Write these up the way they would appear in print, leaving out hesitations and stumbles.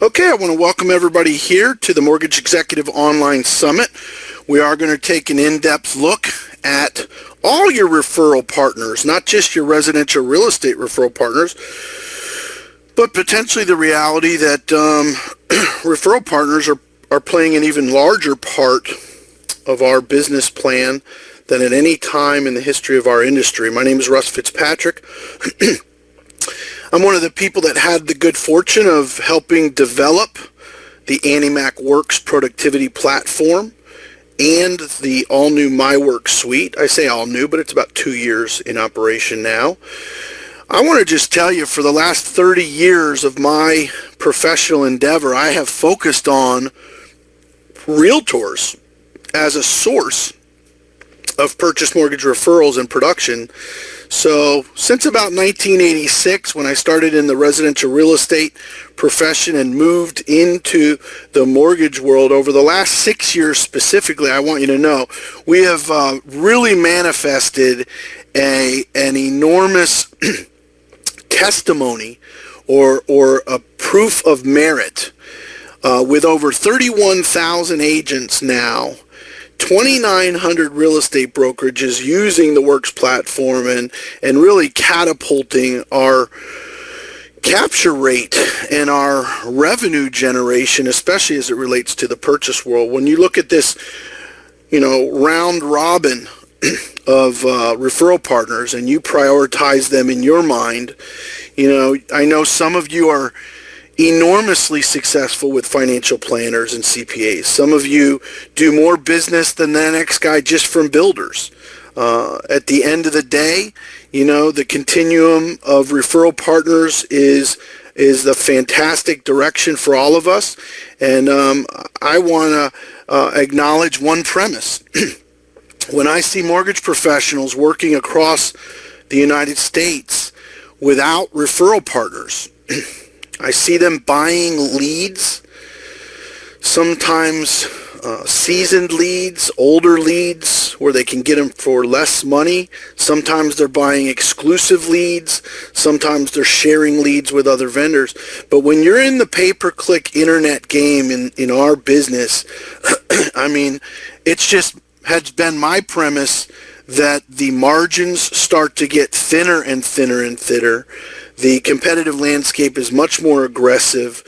Okay, I want to welcome everybody here to the Mortgage Executive Online Summit. We are going to take an in-depth look at all your referral partners, not just your residential real estate referral partners, but potentially the reality that referral partners are playing an even larger part of our business plan than at any time in the history of our industry. My name is Russ Fitzpatrick. I'm one of the people that had the good fortune of helping develop the Worx productivity platform and the all-new Worx suite. I say all new, but it's about 2 years in operation now. I want to just tell you, for the last 30 years of my professional endeavor, I have focused on realtors as a source of purchase mortgage referrals and production. So since about 1986, when I started in the residential real estate profession and moved into the mortgage world, over the last 6 years specifically, I want you to know, we have really manifested an enormous testimony or a proof of merit with over 31,000 agents now, 2,900 real estate brokerages using the Worx platform and really catapulting our capture rate and our revenue generation, especially as it relates to the purchase world. When you look at this, round robin of referral partners and you prioritize them in your mind, I know some of you are enormously successful with financial planners and CPAs. Some of you do more business than the next guy just from builders. At the end of the day, the continuum of referral partners is the fantastic direction for all of us. And I want to acknowledge one premise. When I see mortgage professionals working across the United States without referral partners, I see them buying leads, sometimes seasoned leads, older leads, where they can get them for less money. Sometimes they're buying exclusive leads. Sometimes they're sharing leads with other vendors. But when you're in the pay-per-click internet game in our business, I mean, it's just has been my premise that the margins start to get thinner and thinner and thinner. The competitive landscape is much more aggressive.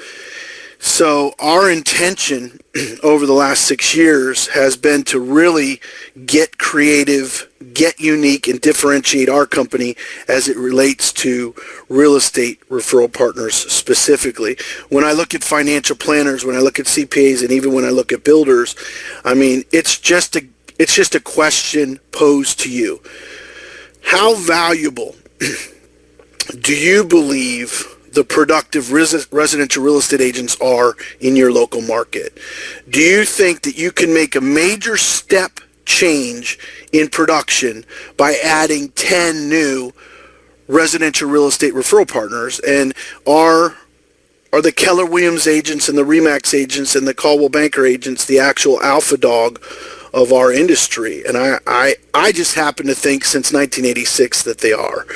So our intention over the last 6 years has been to really get creative, get unique, and differentiate our company as it relates to real estate referral partners specifically. When I look at financial planners, when I look at CPAs, and even when I look at builders, I mean, it's just a question posed to you. How valuable do you believe the productive residential real estate agents are in your local market? Do you think that you can make a major step change in production by adding 10 new residential real estate referral partners? And are the Keller Williams agents and the RE/MAX agents and the Coldwell Banker agents the actual alpha dog of our industry? And I just happen to think since 1986 that they are.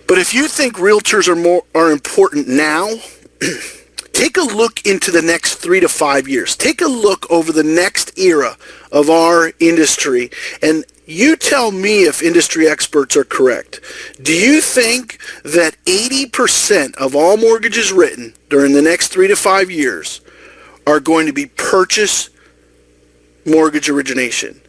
But if you think realtors are important now, take a look into the next 3 to 5 years. Take a look over the next era of our industry, and you tell me if industry experts are correct. Do you think that 80% of all mortgages written during the next 3 to 5 years are going to be purchase mortgage origination?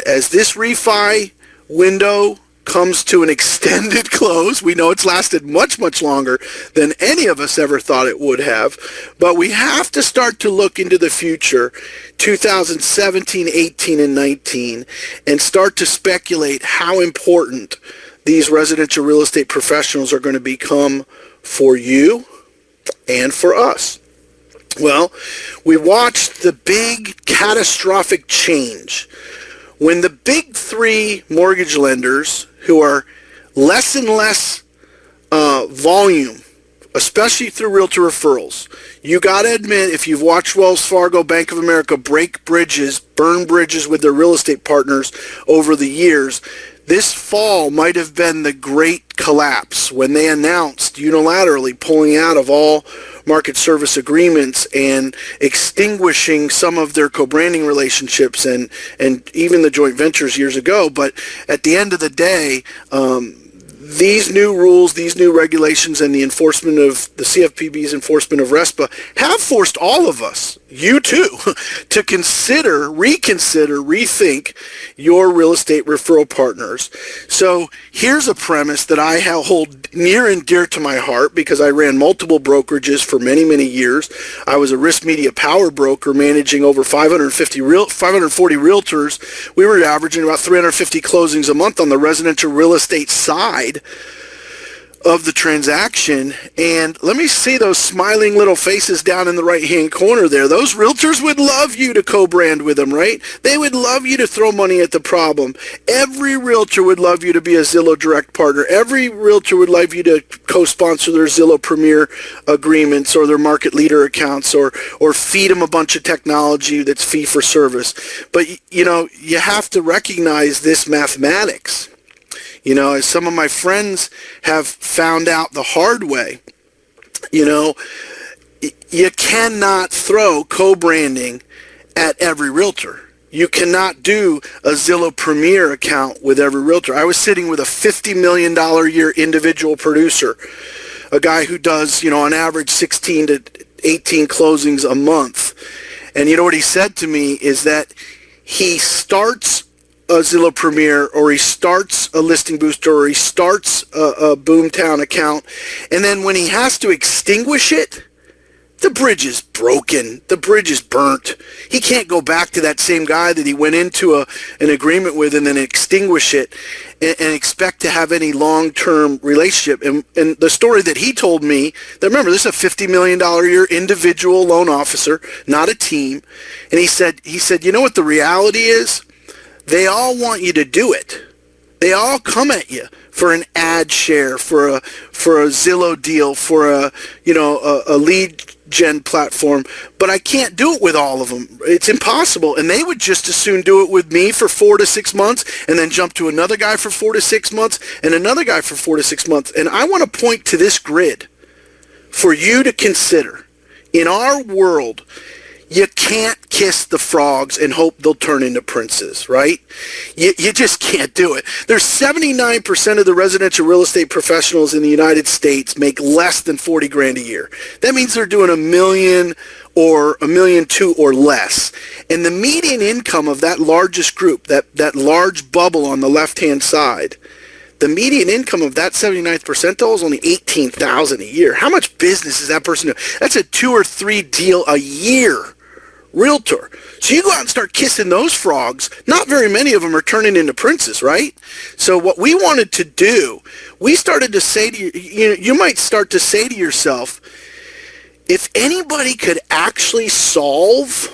As this refi window comes to an extended close, we know it's lasted much, much longer than any of us ever thought it would have, but we have to start to look into the future, 2017, 18, and 19, and start to speculate how important these residential real estate professionals are going to become for you and for us. Well, we watched the big catastrophic change when the big three mortgage lenders, who are less and less volume, especially through realtor referrals. You got to admit, if you've watched Wells Fargo, Bank of America break bridges, burn bridges with their real estate partners over the years, this fall might have been the great collapse when they announced unilaterally pulling out of all market service agreements and extinguishing some of their co-branding relationships and even the joint ventures years ago. But at the end of the day, these new rules, these new regulations, and the enforcement of the CFPB's enforcement of RESPA have forced all of us, you too, to consider, reconsider, rethink your real estate referral partners. So here's a premise that I hold near and dear to my heart because I ran multiple brokerages for many, many years. I was a risk media power broker managing over 540 realtors. We were averaging about 350 closings a month on the residential real estate side of the transaction. And let me see those smiling little faces down in the right hand corner there. Those realtors would love you to co-brand with them, right? They would love you to throw money at the problem. Every realtor would love you to be a Zillow direct partner. Every realtor would love you to co-sponsor their Zillow Premier agreements or their market leader accounts or feed them a bunch of technology that's fee for service. But you know, you have to recognize this mathematics. You know, as some of my friends have found out the hard way, you know, you cannot throw co-branding at every realtor. You cannot do a Zillow Premier account with every realtor. I was sitting with a $50 million a year individual producer, a guy who does, you know, on average 16 to 18 closings a month. And you know what he said to me is that he starts a Zillow Premier, or he starts a Listing Booster, or he starts a Boomtown account, and then when he has to extinguish it, the bridge is broken. The bridge is burnt. He can't go back to that same guy that he went into an agreement with and then extinguish it and expect to have any long-term relationship. And the story that he told me, that remember, this is a $50 million a year individual loan officer, not a team. And he said, you know what the reality is? They all want you to do it. They all come at you for an ad share, for a Zillow deal, for a lead gen platform, but I can't do it with all of them. It's impossible. And they would just as soon do it with me for 4 to 6 months and then jump to another guy for 4 to 6 months and another guy for 4 to 6 months. And I want to point to this grid for you to consider. In our world, you can't kiss the frogs and hope they'll turn into princes, right? You just can't do it. There's 79% of the residential real estate professionals in the United States make less than 40 grand a year. That means they're doing $1 million or $1.2 million or less. And the median income of that largest group, that large bubble on the left-hand side, the median income of that 79th percentile is only $18,000 a year. How much business is that person doing? That's a 2 or 3 deal a year realtor. So you go out and start kissing those frogs. Not very many of them are turning into princes, right? So what we wanted to do, we started to say to you might start to say to yourself, if anybody could actually solve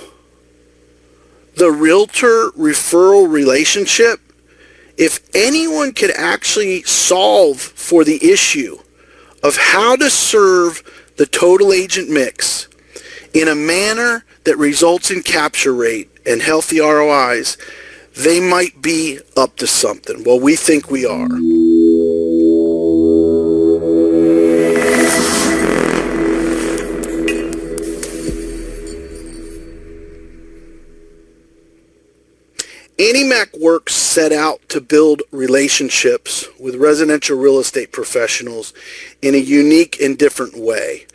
the realtor referral relationship, if anyone could actually solve for the issue of how to serve the total agent mix in a manner that results in capture rate and healthy ROIs, they might be up to something. Well, we think we are. Worx set out to build relationships with residential real estate professionals in a unique and different way.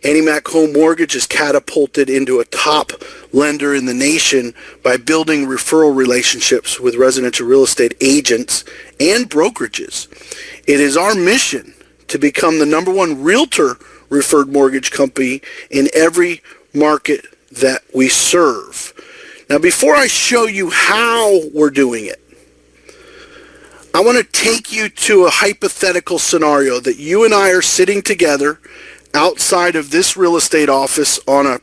Mac Home Mortgage is catapulted into a top lender in the nation by building referral relationships with residential real estate agents and brokerages. It is our mission to become the #1 realtor referred mortgage company in every market that we serve. Now, before I show you how we're doing it, I want to take you to a hypothetical scenario that you and I are sitting together outside of this real estate office on a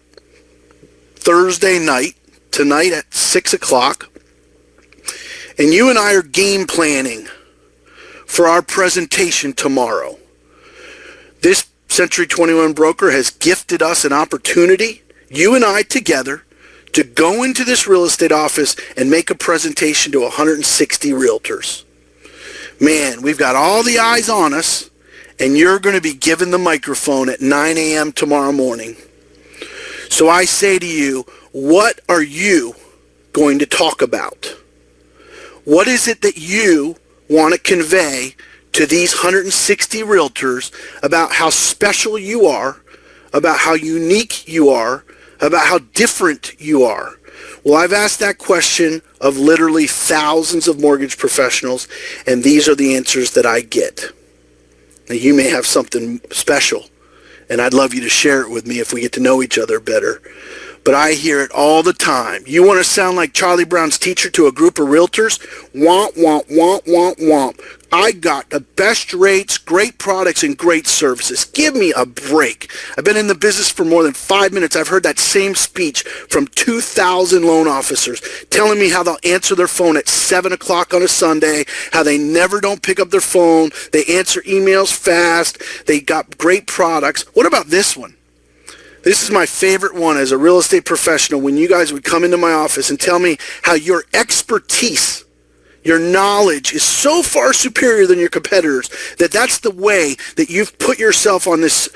Thursday night, tonight at 6 o'clock, and you and I are game planning for our presentation tomorrow. This Century 21 broker has gifted us an opportunity, you and I together, to go into this real estate office and make a presentation to 160 realtors. Man, we've got all the eyes on us, and you're going to be given the microphone at 9 a.m. tomorrow morning. So I say to you, what are you going to talk about? What is it that you want to convey to these 160 realtors about how special you are, about how unique you are, about how different you are? Well, I've asked that question of literally thousands of mortgage professionals, and these are the answers that I get. Now, you may have something special, and I'd love you to share it with me if we get to know each other better. But I hear it all the time. You want to sound like Charlie Brown's teacher to a group of realtors? Womp, womp, womp, womp, womp. I got the best rates, great products, and great services. Give me a break. I've been in the business for more than 5 minutes. I've heard that same speech from 2,000 loan officers telling me how they'll answer their phone at 7 o'clock on a Sunday, how they never don't pick up their phone, they answer emails fast, they got great products. What about this one? This is my favorite one as a real estate professional, when you guys would come into my office and tell me how your expertise, your knowledge is so far superior than your competitors, that's the way that you've put yourself on this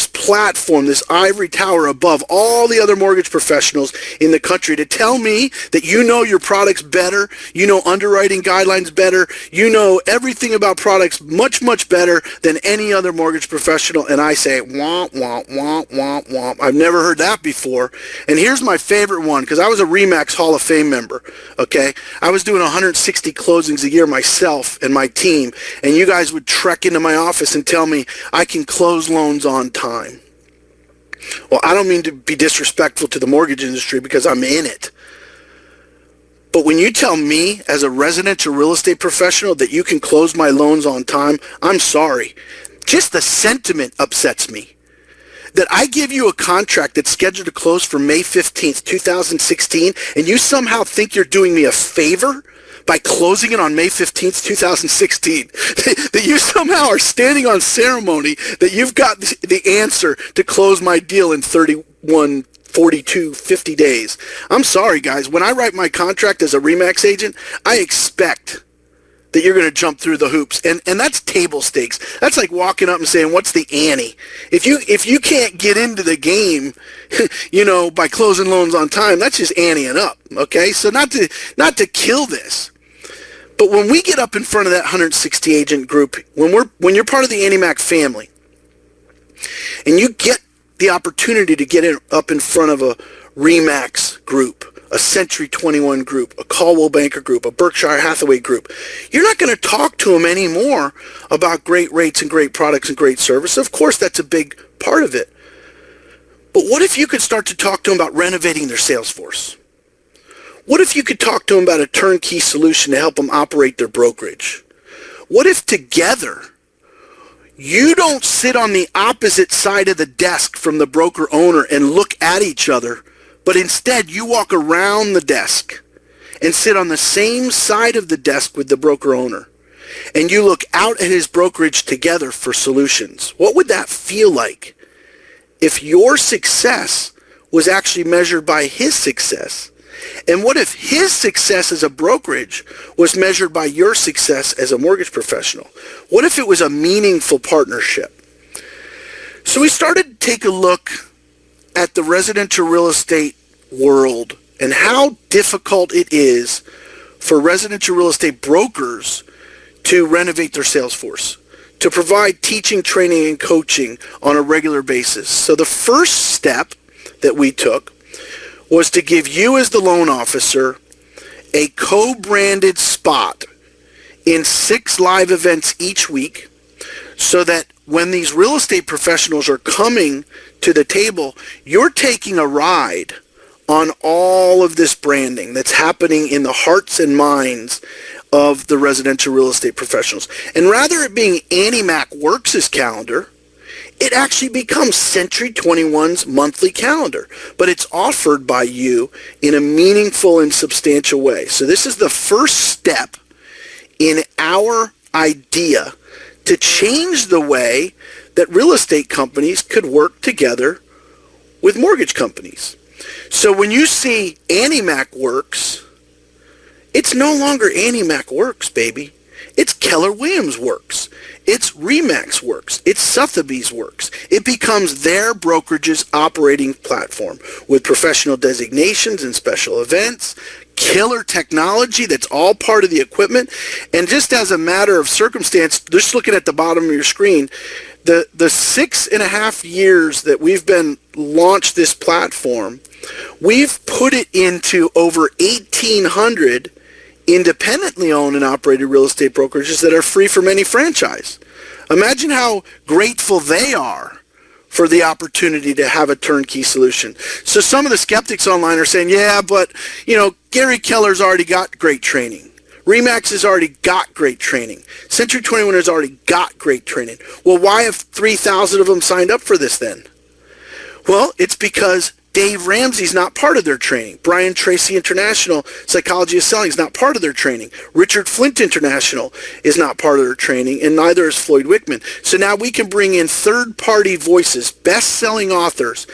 platform, this ivory tower above all the other mortgage professionals in the country, to tell me that you know your products better, you know underwriting guidelines better, you know everything about products much, much better than any other mortgage professional. And I say, womp, womp, womp, womp, womp. I've never heard that before. And here's my favorite one, because I was a RE/MAX Hall of Fame member, okay? I was doing 160 closings a year myself and my team, and you guys would trek into my office and tell me I can close loans on time. Well, I don't mean to be disrespectful to the mortgage industry because I'm in it. But when you tell me as a residential real estate professional that you can close my loans on time, I'm sorry. Just the sentiment upsets me. That I give you a contract that's scheduled to close for May 15th, 2016, and you somehow think you're doing me a favor by closing it on May 15th, 2016. That you somehow are standing on ceremony, that you've got the answer to close my deal in 31, 42, 50 days. I'm sorry, guys. When I write my contract as a RE/MAX agent, I expect that you're going to jump through the hoops. And that's table stakes. That's like walking up and saying, what's the ante? If you can't get into the game, by closing loans on time, that's just anteing up, okay? So not to kill this. But when we get up in front of that 160 agent group, when you're part of the AnnieMac family, and you get the opportunity to get up in front of a RE/MAX group, a Century 21 group, a Caldwell Banker group, a Berkshire Hathaway group, you're not going to talk to them anymore about great rates and great products and great service. Of course, that's a big part of it. But what if you could start to talk to them about renovating their sales force? What if you could talk to them about a turnkey solution to help them operate their brokerage? What if together you don't sit on the opposite side of the desk from the broker owner and look at each other, but instead you walk around the desk and sit on the same side of the desk with the broker owner, and you look out at his brokerage together for solutions? What would that feel like if your success was actually measured by his success? And what if his success as a brokerage was measured by your success as a mortgage professional? What if it was a meaningful partnership? So we started to take a look at the residential real estate world and how difficult it is for residential real estate brokers to renovate their sales force, to provide teaching, training, and coaching on a regular basis. So the first step that we took was to give you as the loan officer a co-branded spot in 6 live events each week, so that when these real estate professionals are coming to the table, you're taking a ride on all of this branding that's happening in the hearts and minds of the residential real estate professionals. And rather it being AnnieMac Worx' calendar, it actually becomes Century 21's monthly calendar, but it's offered by you in a meaningful and substantial way. So this is the first step in our idea to change the way that real estate companies could work together with mortgage companies. So when you see AnnieMac Worx, it's no longer AnnieMac Worx, baby. It's Keller Williams Worx. It's Remax Worx. It's Sotheby's Worx. It becomes their brokerage's operating platform with professional designations and special events, killer technology that's all part of the equipment. And just as a matter of circumstance, just looking at the bottom of your screen, the 6.5 years that we've been launched this platform, we've put it into over 1,800 independently owned and operated real estate brokerages that are free from any franchise. Imagine how grateful they are for the opportunity to have a turnkey solution. So some of the skeptics online are saying, yeah, but Gary Keller's already got great training. Remax has already got great training. Century 21 has already got great training. Well, why have 3,000 of them signed up for this then? Well, it's because Dave Ramsey's not part of their training. Brian Tracy International Psychology of Selling is not part of their training. Richard Flint International is not part of their training, and neither is Floyd Wickman. So now we can bring in third-party voices, best-selling authors,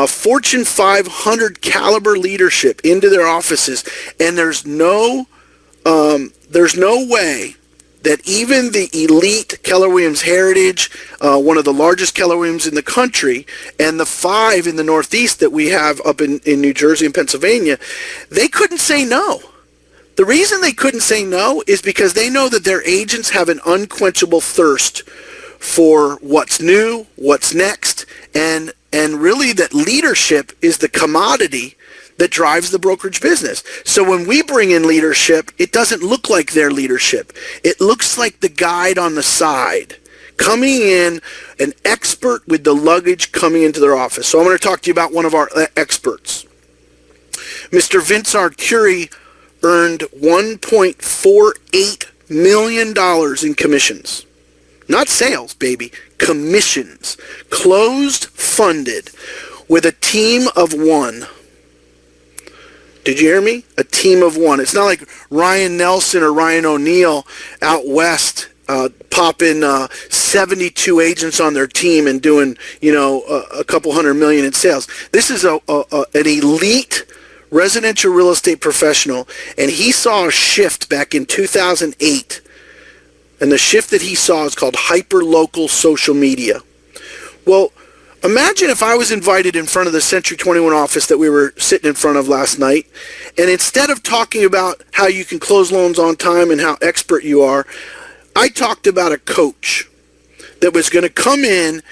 Fortune 500 caliber leadership into their offices, and there's no way that even the elite Keller Williams Heritage, one of the largest Keller Williams in the country, and the 5 in the Northeast that we have up in New Jersey and Pennsylvania, they couldn't say no. The reason they couldn't say no is because they know that their agents have an unquenchable thirst for what's new, what's next, and really that leadership is the commodity that drives the brokerage business. So when we bring in leadership, it doesn't look like their leadership. It looks like the guide on the side. Coming in, an expert with the luggage coming into their office. So I'm going to talk to you about one of our experts. Mr. Vince Arcuri earned $1.48 million in commissions. Not sales, baby. Commissions. Closed, funded, with a team of one. Did you hear me? A team of one. It's not like Ryan Nelson or Ryan O'Neill out west popping 72 agents on their team and doing, a couple $100 million in sales. This is an elite residential real estate professional, and he saw a shift back in 2008. And the shift that he saw is called hyper-local social media. Well, imagine if I was invited in front of the Century 21 office that we were sitting in front of last night, and instead of talking about how you can close loans on time and how expert you are, I talked about a coach that was going to come in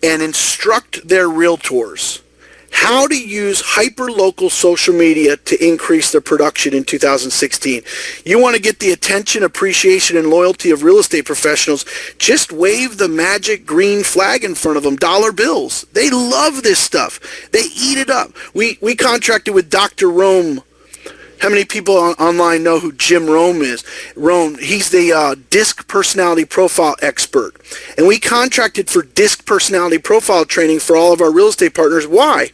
and instruct their realtors how to use hyper-local social media to increase their production in 2016. You want to get the attention, appreciation, and loyalty of real estate professionals, just wave the magic green flag in front of them, dollar bills. They love this stuff. They eat it up. We contracted with Dr. Rome. How many people online know who Jim Rome is? Rome, he's the DISC personality profile expert. And we contracted for DISC personality profile training for all of our real estate partners. Why?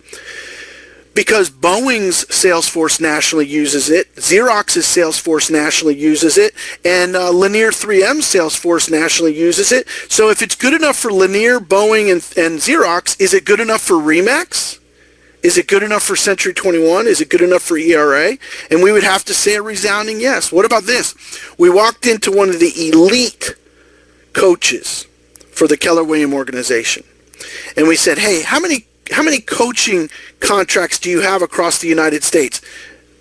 Because Boeing's Salesforce nationally uses it, Xerox's Salesforce nationally uses it, and Lanier 3M's Salesforce nationally uses it. So if it's good enough for Lanier, Boeing, and Xerox, is it good enough for Remax? Is it good enough for Century 21? Is it good enough for ERA? And we would have to say a resounding yes. What about this? We walked into one of the elite coaches for the Keller Williams organization. And we said, hey, how many coaching contracts do you have across the United States?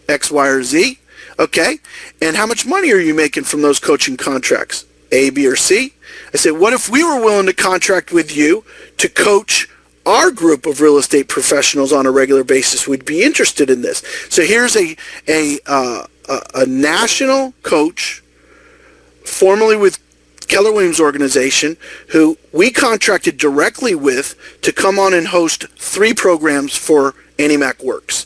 X, Y, or Z. Okay. And how much money are you making from those coaching contracts? A, B, or C? I said, what if we were willing to contract with you to coach our group of real estate professionals on a regular basis? Would be interested in this. So here's a national coach, formerly with Keller Williams organization, who we contracted directly with to come on and host 3 programs for AnnieMac Worx.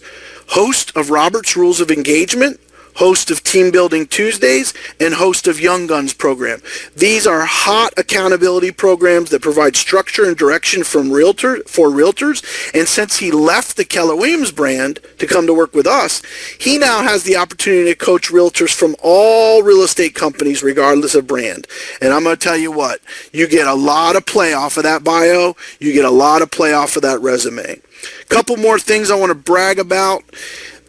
Host of Robert's Rules of Engagement, host of Team Building Tuesdays, and host of Young Guns program. These are hot accountability programs that provide structure and direction for realtors. And since he left the Keller Williams brand to come to work with us, he now has the opportunity to coach realtors from all real estate companies, regardless of brand. And I'm going to tell you what, you get a lot of play off of that bio. You get a lot of play off of that resume. Couple more things I want to brag about.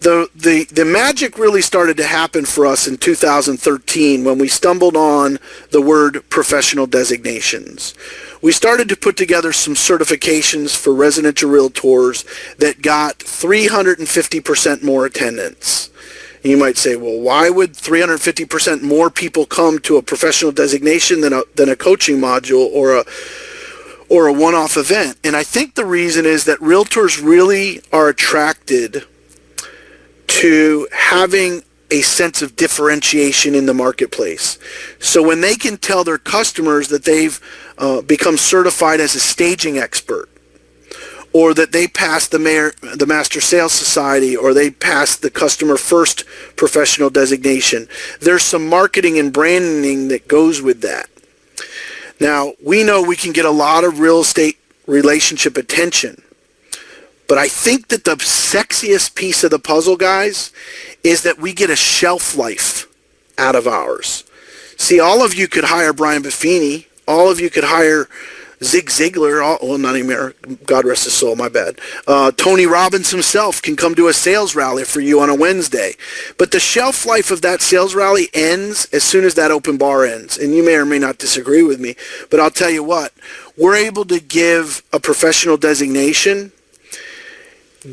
The magic really started to happen for us in 2013 when we stumbled on the word professional designations. We started to put together some certifications for residential realtors that got 350% more attendance. And you might say, well, why would 350% more people come to a professional designation than a coaching module or a one-off event? And I think the reason is that realtors really are attracted to having a sense of differentiation in the marketplace. So when they can tell their customers that they've become certified as a staging expert, or that they passed the Master Sales Society, or they passed the Customer First professional designation, there's some marketing and branding that goes with that. Now, we know we can get a lot of real estate relationship attention, but I think that the sexiest piece of the puzzle, guys, is that we get a shelf life out of ours. See, all of you could hire Brian Buffini. All of you could hire Zig Ziglar. Well, not anymore. God rest his soul, my bad. Tony Robbins himself can come do a sales rally for you on a Wednesday. But the shelf life of that sales rally ends as soon as that open bar ends. And you may or may not disagree with me, but I'll tell you what. We're able to give a professional designation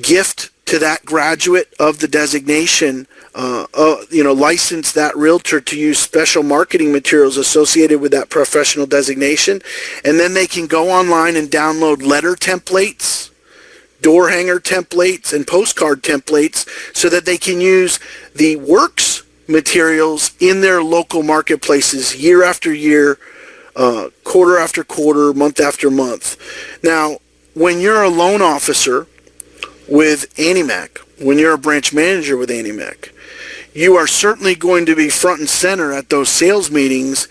gift to that graduate of the designation, license that realtor to use special marketing materials associated with that professional designation, and then they can go online and download letter templates, door hanger templates, and postcard templates so that they can use the Worx materials in their local marketplaces year after year, quarter after quarter, month after month. Now, when you're a loan officer with AnnieMac, when you're a branch manager with AnnieMac, you are certainly going to be front and center at those sales meetings,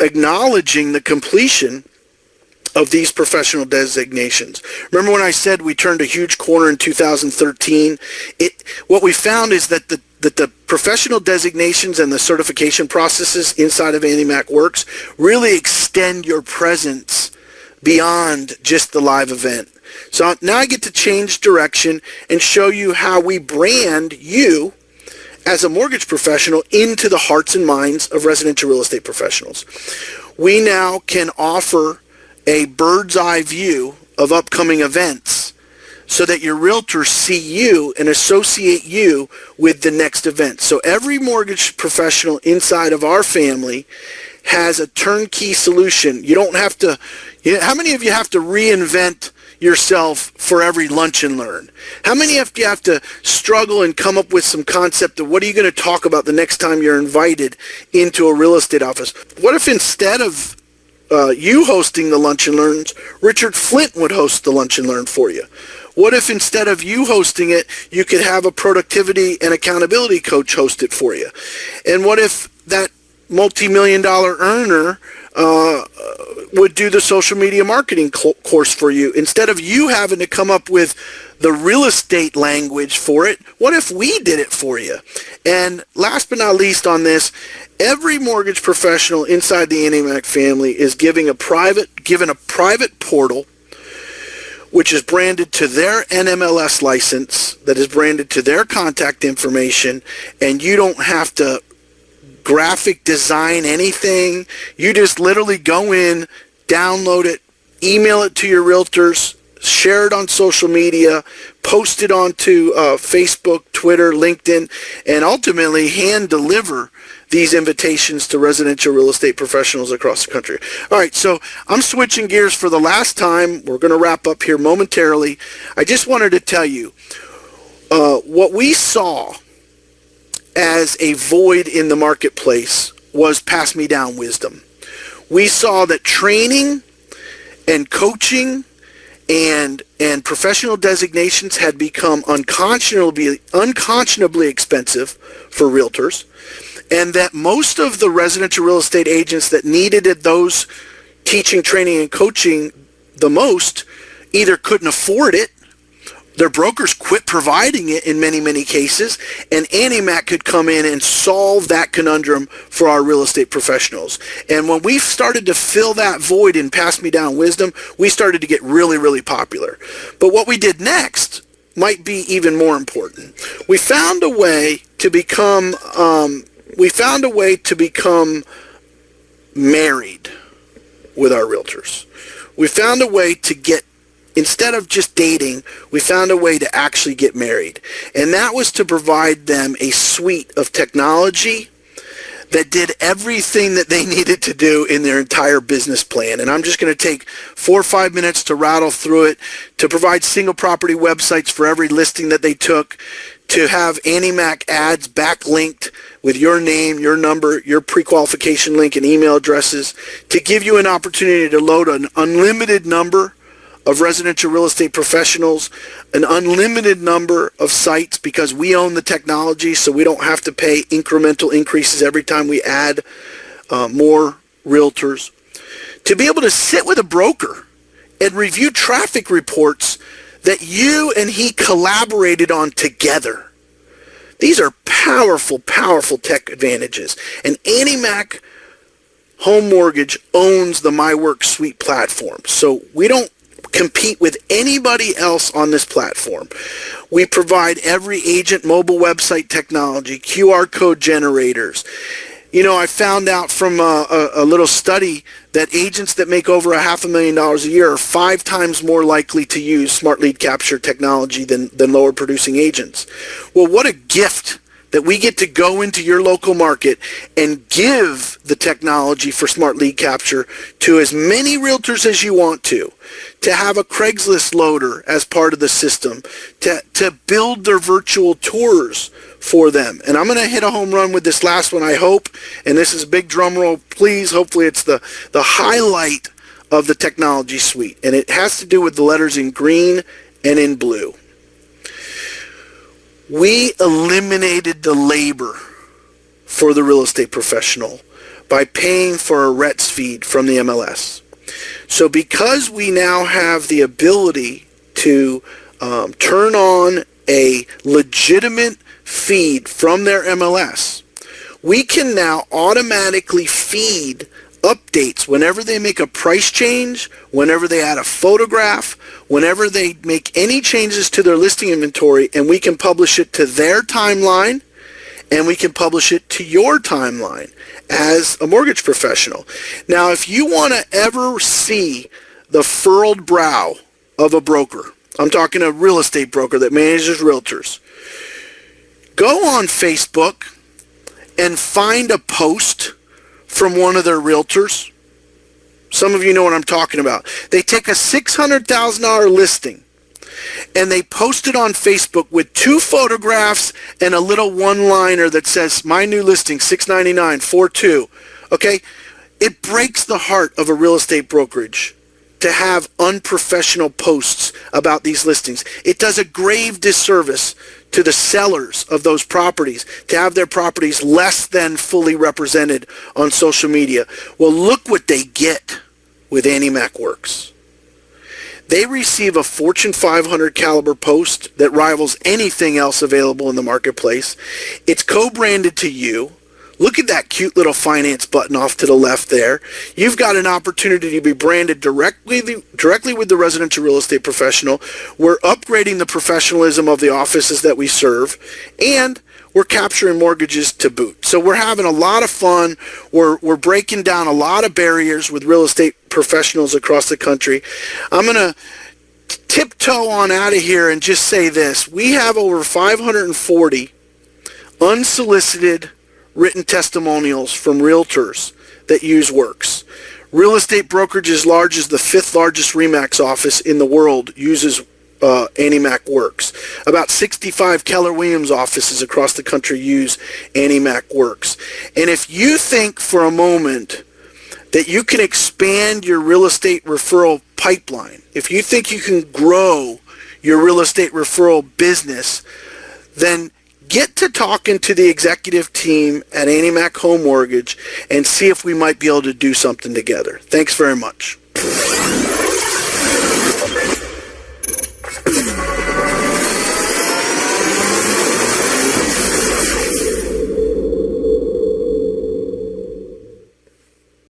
acknowledging the completion of these professional designations. Remember when I said we turned a huge corner in 2013? What we found is that the professional designations and the certification processes inside of AnnieMac Worx really extend your presence beyond just the live event. So now I get to change direction and show you how we brand you as a mortgage professional into the hearts and minds of residential real estate professionals. We now can offer a bird's eye view of upcoming events so that your realtors see you and associate you with the next event. So every mortgage professional inside of our family has a turnkey solution. You don't have to, how many of you have to reinvent yourself for every lunch and learn? How many of you have to struggle and come up with some concept of what are you going to talk about the next time you're invited into a real estate office? What if instead of you hosting the lunch and learns, Richard Flint would host the lunch and learn for you? What if instead of you hosting it, you could have a productivity and accountability coach host it for you? And what if that multi-million-dollar earner would do the social media marketing course for you? Instead of you having to come up with the real estate language for it, what if we did it for you? And last but not least on this, every mortgage professional inside the AnnieMac family is given a private portal which is branded to their NMLS license, that is branded to their contact information, and you don't have to graphic design anything. You just literally go in, download it, email it to your realtors, share it on social media, post it onto Facebook, Twitter, LinkedIn, and ultimately hand deliver these invitations to residential real estate professionals across the country. All right, so I'm switching gears for the last time. We're going to wrap up here momentarily. I just wanted to tell you what we saw as a void in the marketplace was pass me down wisdom. We saw that training and coaching and professional designations had become unconscionably expensive for realtors, and that most of the residential real estate agents that needed those teaching, training, and coaching the most either couldn't afford it, their brokers quit providing it in many, many cases, and AnnieMac could come in and solve that conundrum for our real estate professionals. And when we started to fill that void in Pass Me Down Wisdom, we started to get really, really popular. But what we did next might be even more important. We found a way to become married with our realtors. We found a way to get, instead of just dating, we found a way to actually get married. And that was to provide them a suite of technology that did everything that they needed to do in their entire business plan. And I'm just going to take 4 or 5 minutes to rattle through it, to provide single property websites for every listing that they took, to have AnnieMac ads backlinked with your name, your number, your pre-qualification link, and email addresses, to give you an opportunity to load an unlimited number of residential real estate professionals, an unlimited number of sites, because we own the technology, so we don't have to pay incremental increases every time we add more realtors. To be able to sit with a broker and review traffic reports that you and he collaborated on together. These are powerful, powerful tech advantages. And AnnieMac Home Mortgage owns the Worx suite platform, so we don't compete with anybody else on this platform. We provide every agent mobile website technology, QR code generators. You know, I found out from a little study that agents that make over $500,000 a year are 5 times more likely to use smart lead capture technology than lower producing agents. Well, what a gift that we get to go into your local market and give the technology for smart lead capture to as many realtors as you want to have a Craigslist loader as part of the system, to build their virtual tours for them. And I'm going to hit a home run with this last one, I hope, and this is a big drum roll, please. Hopefully it's the highlight of the technology suite, and it has to do with the letters in green and in blue. We eliminated the labor for the real estate professional by paying for a RETS feed from the MLS. So because we now have the ability to turn on a legitimate feed from their MLS, we can now automatically feed updates whenever they make a price change, whenever they add a photograph, whenever they make any changes to their listing inventory, and we can publish it to their timeline, and we can publish it to your timeline as a mortgage professional. Now, if you want to ever see the furrowed brow of a broker, I'm talking a real estate broker that manages realtors, go on Facebook and find a post from one of their realtors. Some of you know what I'm talking about. They take a $600,000 listing and they post it on Facebook with 2 photographs and a little one-liner that says, "My new listing, $699, 4.2." Okay? It breaks the heart of a real estate brokerage to have unprofessional posts about these listings. It does a grave disservice to the sellers of those properties to have their properties less than fully represented on social media. Well, look what they get with AnnieMac Worx. They receive a Fortune 500 caliber post that rivals anything else available in the marketplace. It's co-branded to you. Look at that cute little finance button off to the left there. You've got an opportunity to be branded directly with the residential real estate professional. We're upgrading the professionalism of the offices that we serve, and we're capturing mortgages to boot. So we're having a lot of fun. We're breaking down a lot of barriers with real estate professionals across the country. I'm going to tiptoe on out of here and just say this. We have over 540 unsolicited written testimonials from realtors that use Worx. Real estate brokerage as large as the 5th largest RE/MAX office in the world uses AnnieMac Worx. About 65 Keller Williams offices across the country use AnnieMac Worx. And if you think for a moment that you can expand your real estate referral pipeline, if you think you can grow your real estate referral business, then get to talking to the executive team at AnnieMac Home Mortgage and see if we might be able to do something together. Thanks very much.